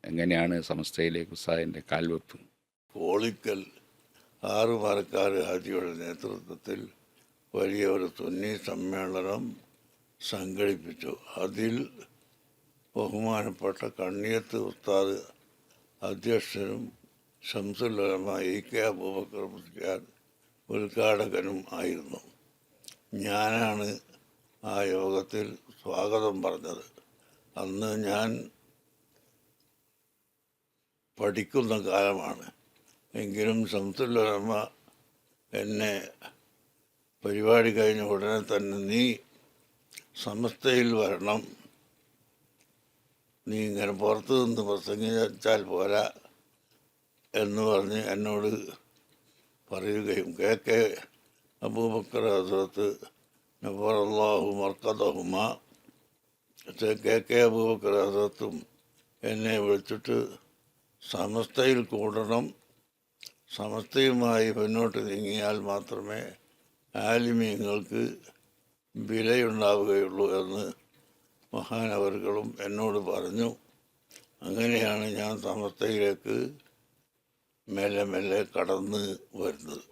എങ്ങനെയാണ് സമസ്തയിലേക്ക് ഉസ്താദിൻ്റെ കാൽവെപ്പ്? കോളിക്കൽ 6 മരക്കാർ ഹാജിയുടെ നേതൃത്വത്തിൽ വലിയ ഒരു സുന്നി സമ്മേളനം സംഘടിപ്പിച്ചു. അതിൽ ബഹുമാനപ്പെട്ട കണ്ണിയത്ത് ഉസ്താദ് അധ്യക്ഷനും ശംസുൽ ഉലമ AK അബൂബക്കർ മുസ്ലിയാർ ഉദ്ഘാടകനും ആയിരുന്നു. ഞാനാണ് ആ യോഗത്തിൽ സ്വാഗതം പറഞ്ഞത്. അന്ന് ഞാൻ പഠിക്കുന്ന കാലമാണ്. എങ്കിലും ശംസുൽ ഉലമ എന്നെ പരിപാടി കഴിഞ്ഞ ഉടനെ തന്നെ നീ സമസ്തയിൽ വരണം, നീ ഇങ്ങനെ പുറത്തു നിന്ന് പ്രസംഗിച്ചാൽ പോരാ എന്ന് പറഞ്ഞ് എന്നോട് പറയുകയും KK അബൂബക്കർ ഹസ്രത്ത് നവറല്ലാഹു മർക്കദഹുമ KK അബൂബക്കർ ഹസ്രത്തും എന്നെ വിളിച്ചിട്ട് സമസ്തയിൽ കൂടണം, സമസ്തയുമായി മുന്നോട്ട് നീങ്ങിയാൽ മാത്രമേ ആലിമീങ്ങൾക്ക് വിലയുണ്ടാവുകയുള്ളൂ എന്ന് മഹാനവറുകളും എന്നോട് പറഞ്ഞു. അങ്ങനെയാണ് ഞാൻ സമസ്തയിലേക്ക് മെല്ലെ മെല്ലെ കടന്ന് വരുന്നത്.